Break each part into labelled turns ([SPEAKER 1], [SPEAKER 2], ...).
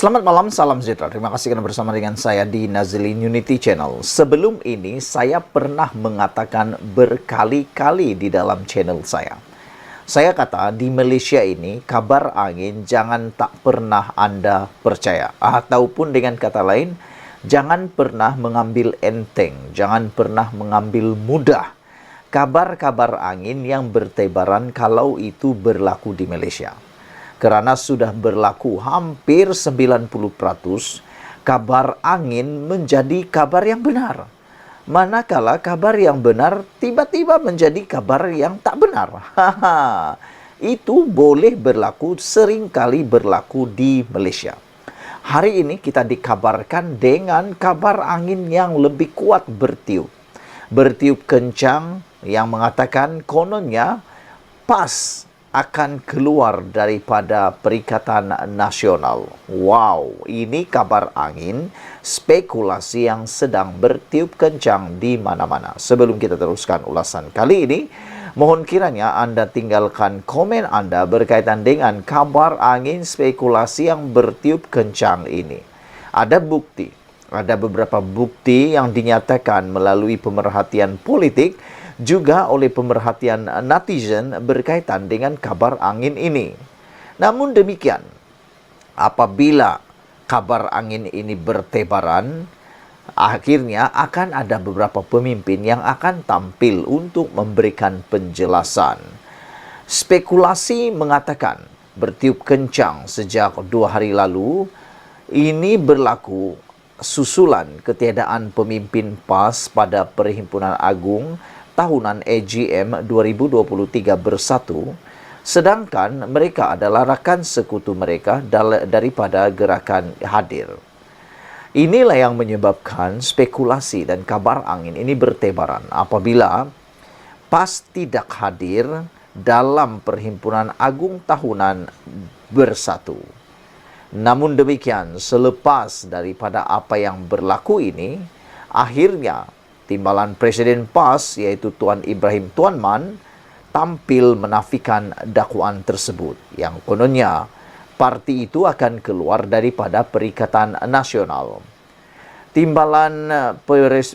[SPEAKER 1] Selamat malam, salam sejahtera. Terima kasih karena bersama dengan saya di Nazilin Unity Channel. Sebelum ini, saya pernah mengatakan berkali-kali di dalam channel saya. Saya kata di Malaysia ini, kabar angin jangan tak pernah Anda percaya. Ataupun dengan kata lain, jangan pernah mengambil enteng, jangan pernah mengambil mudah kabar-kabar angin yang bertebaran kalau itu berlaku di Malaysia. Kerana sudah berlaku hampir 90%, kabar angin menjadi kabar yang benar. Manakala kabar yang benar tiba-tiba menjadi kabar yang tak benar. Itu boleh berlaku, seringkali berlaku di Malaysia. Hari ini kita dikabarkan dengan kabar angin yang lebih kuat bertiup. Bertiup kencang yang mengatakan kononnya PAS akan keluar daripada Perikatan Nasional. Wow, ini kabar angin, spekulasi yang sedang bertiup kencang di mana-mana. Sebelum kita teruskan ulasan kali ini, mohon kiranya Anda tinggalkan komen Anda berkaitan dengan kabar angin spekulasi yang bertiup kencang ini. Ada bukti, ada beberapa bukti yang dinyatakan melalui pemerhatian politik, juga oleh pemerhatian netizen berkaitan dengan kabar angin ini. Namun demikian, apabila kabar angin ini bertebaran, akhirnya akan ada beberapa pemimpin yang akan tampil untuk memberikan penjelasan. Spekulasi mengatakan bertiup kencang sejak 2 hari lalu. Ini berlaku susulan ketiadaan pemimpin PAS pada Perhimpunan Agung tahunan AGM 2023 bersatu, sedangkan mereka adalah rakan sekutu mereka daripada gerakan hadir. Inilah yang menyebabkan spekulasi dan kabar angin ini bertebaran apabila PAS tidak hadir dalam Perhimpunan Agung tahunan bersatu. Namun demikian, selepas daripada apa yang berlaku ini, akhirnya timbalan Presiden PAS iaitu Tuan Ibrahim Tuan Man tampil menafikan dakwaan tersebut yang kononnya parti itu akan keluar daripada Perikatan Nasional. Timbalan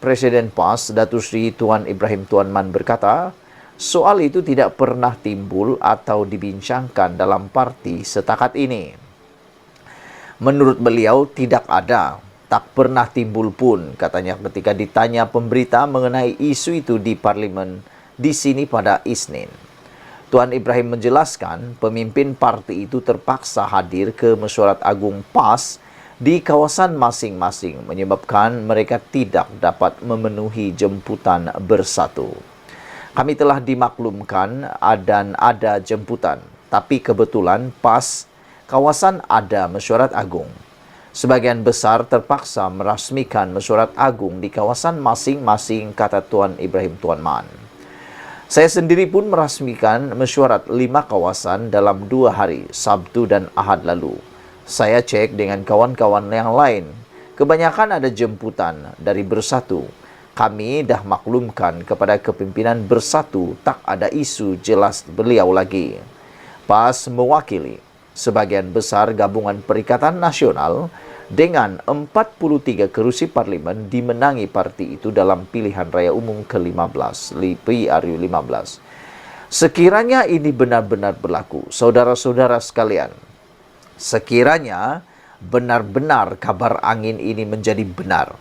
[SPEAKER 1] Presiden PAS Datuk Seri Tuan Ibrahim Tuan Man berkata, soal itu tidak pernah timbul atau dibincangkan dalam parti setakat ini. Menurut beliau tidak ada, tak pernah timbul pun, katanya ketika ditanya pemberita mengenai isu itu di Parlimen di sini pada Isnin. Tuan Ibrahim menjelaskan pemimpin parti itu terpaksa hadir ke Mesyuarat Agung PAS di kawasan masing-masing menyebabkan mereka tidak dapat memenuhi jemputan bersatu. Kami telah dimaklumkan dan ada jemputan, tapi kebetulan PAS kawasan ada Mesyuarat Agung. Sebagian besar terpaksa merasmikan Mesyuarat Agung di kawasan masing-masing, kata Tuan Ibrahim Tuan Man. Saya sendiri pun merasmikan mesyuarat 5 kawasan dalam 2 hari, Sabtu dan Ahad lalu. Saya cek dengan kawan-kawan yang lain. Kebanyakan ada jemputan dari bersatu. Kami dah maklumkan kepada kepimpinan bersatu, tak ada isu, jelas beliau lagi. PAS mewakili sebagian besar gabungan Perikatan Nasional dengan 43 kerusi parlimen dimenangi parti itu dalam pilihan raya umum ke-15, PRU 15. Sekiranya ini benar-benar berlaku, saudara-saudara sekalian, sekiranya benar-benar kabar angin ini menjadi benar,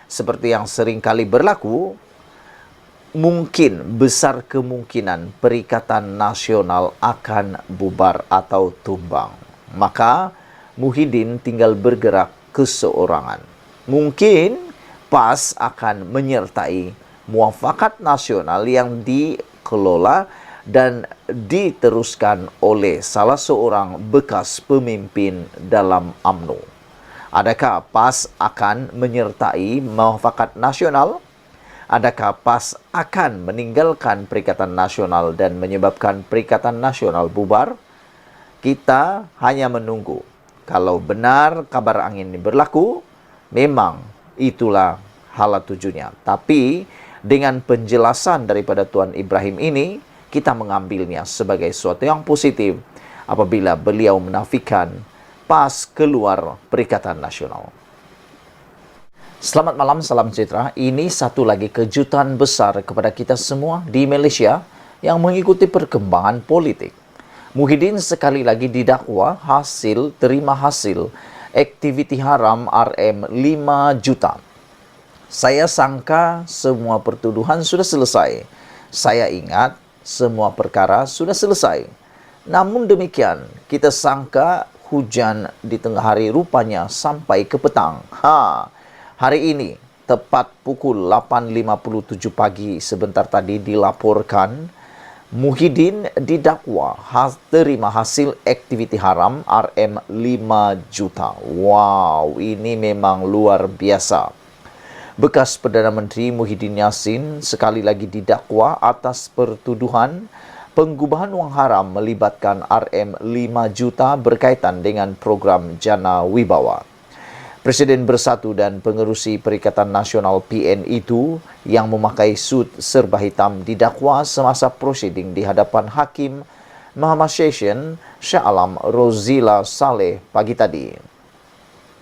[SPEAKER 1] seperti yang sering kali berlaku, mungkin besar kemungkinan Perikatan Nasional akan bubar atau tumbang. Maka Muhyiddin tinggal bergerak keseorangan. Mungkin PAS akan menyertai muafakat nasional yang dikelola dan diteruskan oleh salah seorang bekas pemimpin dalam UMNO. Adakah PAS akan menyertai muafakat nasional? Adakah PAS akan meninggalkan Perikatan Nasional dan menyebabkan Perikatan Nasional bubar? Kita hanya menunggu. Kalau benar kabar angin ini berlaku, memang itulah hala tujuannya. Tapi dengan penjelasan daripada Tuan Ibrahim ini, kita mengambilnya sebagai sesuatu yang positif apabila beliau menafikan pas keluar Perikatan Nasional. Selamat malam, salam sejahtera. Ini satu lagi kejutan besar kepada kita semua di Malaysia yang mengikuti perkembangan politik. Muhyiddin sekali lagi didakwa terima hasil aktiviti haram RM5 juta. Saya sangka semua pertuduhan sudah selesai. Saya ingat semua perkara sudah selesai. Namun demikian, kita sangka hujan di tengah hari rupanya sampai ke petang. Hari ini, tepat pukul 8.57 pagi sebentar tadi dilaporkan, Muhyiddin didakwa terima hasil aktiviti haram RM5 juta. Wow, ini memang luar biasa. Bekas Perdana Menteri Muhyiddin Yassin sekali lagi didakwa atas pertuduhan penggubahan wang haram melibatkan RM5 juta berkaitan dengan program Jana Wibawa. Presiden Bersatu dan Pengerusi Perikatan Nasional PN itu yang memakai sut serba hitam didakwa semasa prosiding di hadapan Hakim Mahkamah Session Shah Alam Rozila Saleh pagi tadi.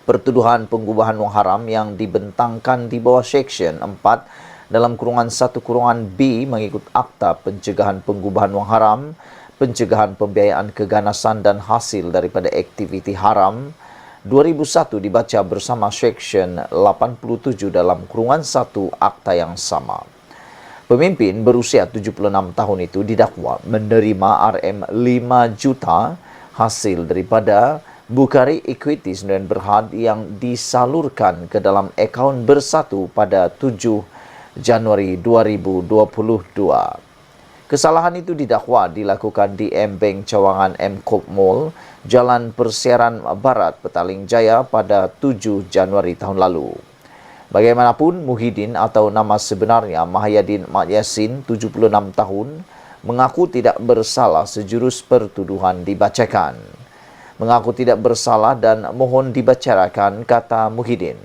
[SPEAKER 1] Pertuduhan penggubahan wang haram yang dibentangkan di bawah Seksyen 4 dalam kurungan 1 kurungan B mengikut Akta Pencegahan Penggubahan Wang Haram, Pencegahan Pembiayaan Keganasan dan Hasil daripada Aktiviti Haram 2001 dibaca bersama Seksyen 87 dalam kurungan 1 akta yang sama. Pemimpin berusia 76 tahun itu didakwa menerima RM5 juta hasil daripada Bukhari Equities dan Berhad yang disalurkan ke dalam akaun Bersatu pada 7 Januari 2022. Kesalahan itu didakwa dilakukan di M-Bank Cawangan M-Kop Mall, Jalan Persiaran Barat, Petaling Jaya pada 7 Januari tahun lalu. Bagaimanapun, Muhyiddin atau nama sebenarnya Mahyadin Mat Yassin, 76 tahun, mengaku tidak bersalah sejurus pertuduhan dibacakan. Mengaku tidak bersalah dan mohon dibicarakan, kata Muhyiddin.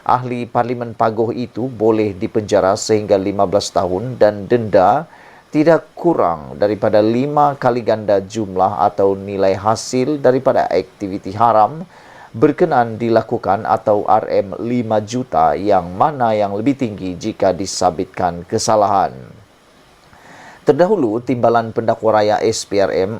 [SPEAKER 1] Ahli Parlimen Pagoh itu boleh dipenjara sehingga 15 tahun dan denda tidak kurang daripada 5 kali ganda jumlah atau nilai hasil daripada aktiviti haram berkenan dilakukan atau RM5 juta yang mana yang lebih tinggi jika disabitkan kesalahan. Terdahulu, Timbalan Pendakwa Raya SPRM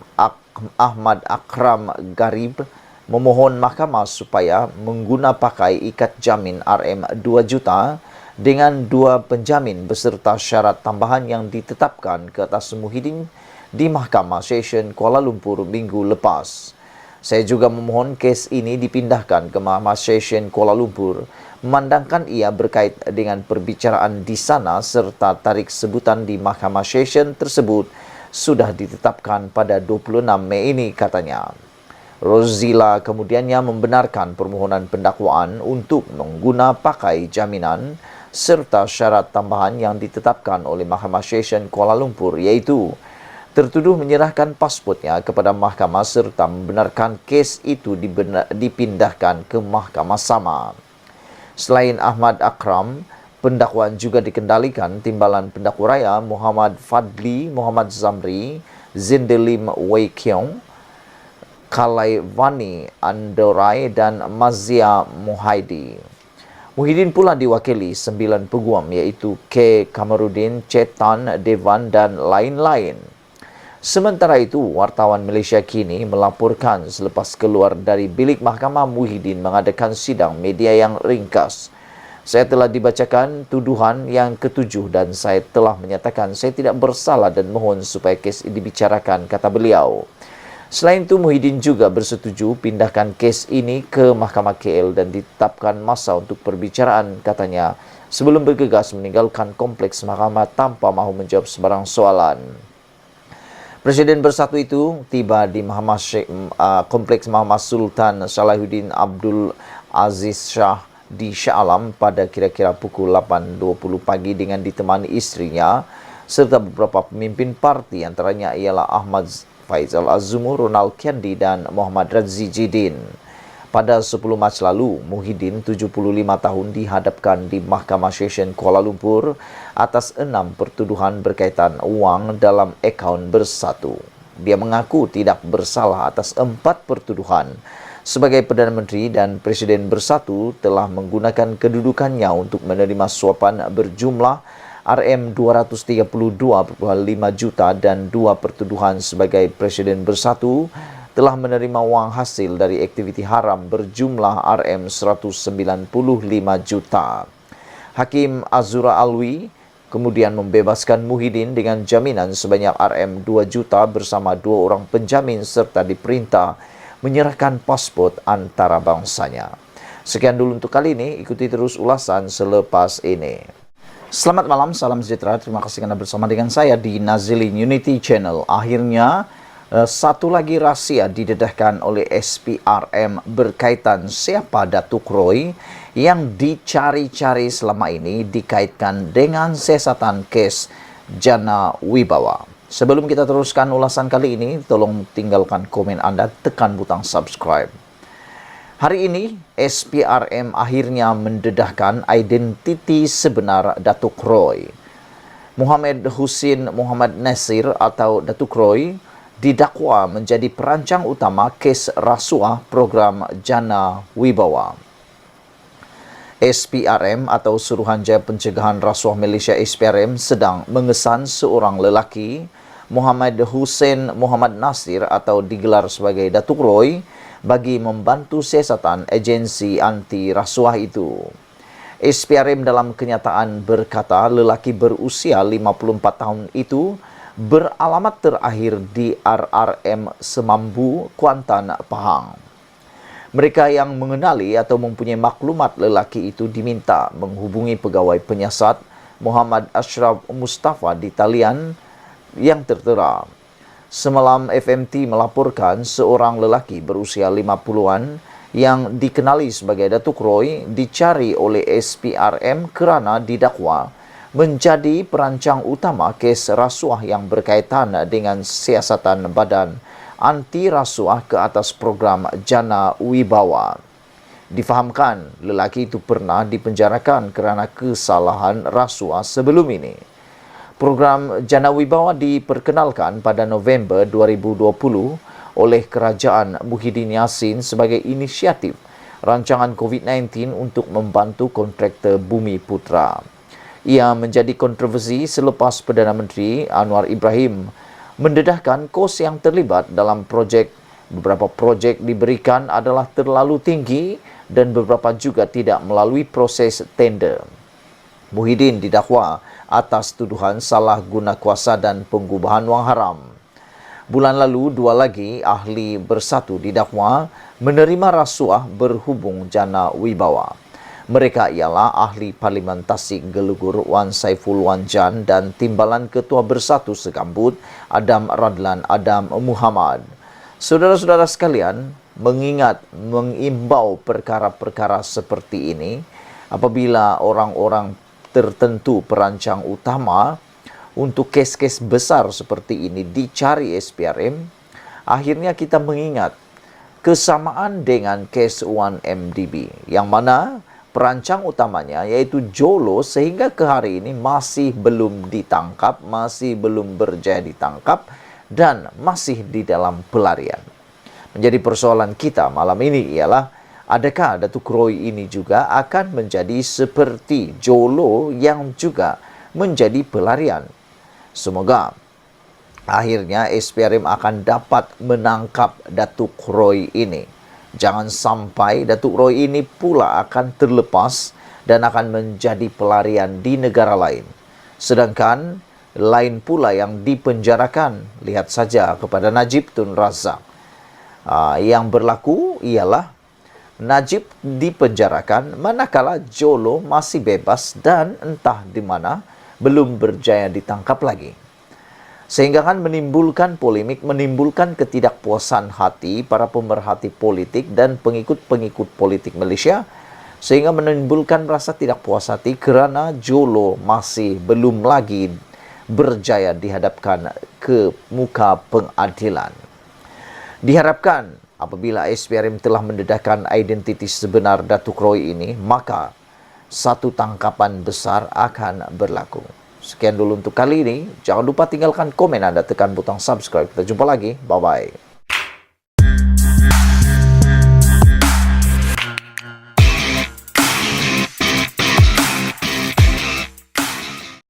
[SPEAKER 1] Ahmad Akram Garib memohon mahkamah supaya mengguna pakai ikat jamin RM2 juta dengan 2 penjamin beserta syarat tambahan yang ditetapkan ke atas Muhyiddin di Mahkamah Session Kuala Lumpur minggu lepas. Saya juga memohon kes ini dipindahkan ke Mahkamah Session Kuala Lumpur, memandangkan ia berkait dengan perbicaraan di sana serta tarikh sebutan di Mahkamah Session tersebut sudah ditetapkan pada 26 Mei ini, katanya. Rozila kemudiannya membenarkan permohonan pendakwaan untuk mengguna pakai jaminan serta syarat tambahan yang ditetapkan oleh Mahkamah Session Kuala Lumpur, iaitu tertuduh menyerahkan pasportnya kepada mahkamah serta membenarkan kes itu dipindahkan ke mahkamah sama. Selain Ahmad Akram, pendakwaan juga dikendalikan Timbalan Pendakwa Raya Muhammad Fadli, Muhammad Zamri, Zindelim Wei Kiong, Kalai Vani Andorai dan Mazia Muhaidi. Muhyiddin pula diwakili 9 peguam iaitu K. Kamarudin, Cetan, Devan dan lain-lain. Sementara itu, wartawan Malaysia Kini melaporkan selepas keluar dari bilik mahkamah Muhyiddin mengadakan sidang media yang ringkas. Saya telah dibacakan tuduhan yang ke-7 dan saya telah menyatakan saya tidak bersalah dan mohon supaya kes ini dibicarakan, kata beliau. Selain itu, Muhyiddin juga bersetuju pindahkan kes ini ke Mahkamah KL dan ditetapkan masa untuk perbicaraan, katanya, sebelum bergegas meninggalkan kompleks mahkamah tanpa mahu menjawab sebarang soalan. Presiden Bersatu itu tiba di kompleks Mahkamah Sultan Salahuddin Abdul Aziz Shah di Shah Alam pada kira-kira pukul 8.20 pagi dengan ditemani istrinya serta beberapa pemimpin parti, antaranya ialah Ahmad Faizal Azumur, Ronald Kendi dan Muhammad Razzi Jidin. Pada 10 Mac lalu, Muhyiddin, 75 tahun, dihadapkan di Mahkamah Session Kuala Lumpur atas 6 pertuduhan berkaitan wang dalam akaun Bersatu. Dia mengaku tidak bersalah atas 4 pertuduhan sebagai Perdana Menteri dan Presiden bersatu telah menggunakan kedudukannya untuk menerima suapan berjumlah Rm232,5 juta dan 2 pertuduhan sebagai Presiden bersatu telah menerima wang hasil dari aktiviti haram berjumlah Rm195 juta. Hakim Azura Alwi kemudian membebaskan Muhyiddin dengan jaminan sebanyak Rm2 juta bersama 2 orang penjamin serta diperintah menyerahkan pasport antarabangsanya. Sekian dulu untuk kali ini, ikuti terus ulasan selepas ini. Selamat malam, salam sejahtera. Terima kasih karena bersama dengan saya di Nazilin Unity Channel. Akhirnya, satu lagi rahasia didedahkan oleh SPRM berkaitan siapa Datuk Roy yang dicari-cari selama ini dikaitkan dengan siasatan kes Jana Wibawa. Sebelum kita teruskan ulasan kali ini, tolong tinggalkan komen Anda, tekan butang subscribe. Hari ini, SPRM akhirnya mendedahkan identiti sebenar Datuk Roy. Muhammad Husin Muhammad Nasir atau Datuk Roy didakwa menjadi perancang utama kes rasuah program Jana Wibawa. SPRM atau Suruhanjaya Pencegahan Rasuah Malaysia SPRM sedang mengesan seorang lelaki, Muhammad Husin Muhammad Nasir atau digelar sebagai Datuk Roy, bagi membantu siasatan agensi anti rasuah itu. SPRM dalam kenyataan berkata lelaki berusia 54 tahun itu beralamat terakhir di RRM Semambu, Kuantan, Pahang. Mereka yang mengenali atau mempunyai maklumat lelaki itu diminta menghubungi pegawai penyiasat Muhammad Ashraf Mustafa di talian yang tertera. Semalam FMT melaporkan seorang lelaki berusia 50-an yang dikenali sebagai Datuk Roy dicari oleh SPRM kerana didakwa menjadi perancang utama kes rasuah yang berkaitan dengan siasatan badan anti rasuah ke atas program Jana Wibawa. Difahamkan lelaki itu pernah dipenjarakan kerana kesalahan rasuah sebelum ini. Program Jana Wibawa diperkenalkan pada November 2020 oleh Kerajaan Muhyiddin Yassin sebagai inisiatif rancangan COVID-19 untuk membantu kontraktor Bumi Putra. Ia menjadi kontroversi selepas Perdana Menteri Anwar Ibrahim mendedahkan kos yang terlibat dalam projek. Beberapa projek diberikan adalah terlalu tinggi dan beberapa juga tidak melalui proses tender. Muhyiddin didakwa atas tuduhan salah guna kuasa dan pengubahan wang haram. Bulan lalu, 2 lagi ahli bersatu didakwa menerima rasuah berhubung Jana Wibawa. Mereka ialah ahli Parlimen Tasik Gelugur Wan Saiful Wanjan dan Timbalan Ketua Bersatu Segambut Adam Radlan Adam Muhammad. Saudara-saudara sekalian, mengimbau perkara-perkara seperti ini apabila orang-orang tertentu perancang utama untuk kes-kes besar seperti ini dicari SPRM, akhirnya kita mengingat kesamaan dengan kes 1MDB yang mana perancang utamanya yaitu Jolo sehingga ke hari ini masih belum ditangkap, masih belum berjaya ditangkap dan masih di dalam pelarian. Menjadi persoalan kita malam ini ialah adakah Datuk Roy ini juga akan menjadi seperti Jolo yang juga menjadi pelarian? Semoga akhirnya SPRM akan dapat menangkap Datuk Roy ini. Jangan sampai Datuk Roy ini pula akan terlepas dan akan menjadi pelarian di negara lain. Sedangkan lain pula yang dipenjarakan, lihat saja kepada Najib Tun Razak. Yang berlaku ialah Najib dipenjarakan manakala Jolo masih bebas dan entah di mana belum berjaya ditangkap lagi. Sehingga kan menimbulkan polemik, menimbulkan ketidakpuasan hati para pemerhati politik dan pengikut-pengikut politik Malaysia. Sehingga menimbulkan rasa tidak puas hati kerana Jolo masih belum lagi berjaya dihadapkan ke muka pengadilan. Diharapkan apabila SPRM telah mendedahkan identiti sebenar Datuk Roy ini, maka satu tangkapan besar akan berlaku. Sekian dulu untuk kali ini. Jangan lupa tinggalkan komen Anda, tekan butang subscribe. Kita jumpa lagi. Bye-bye.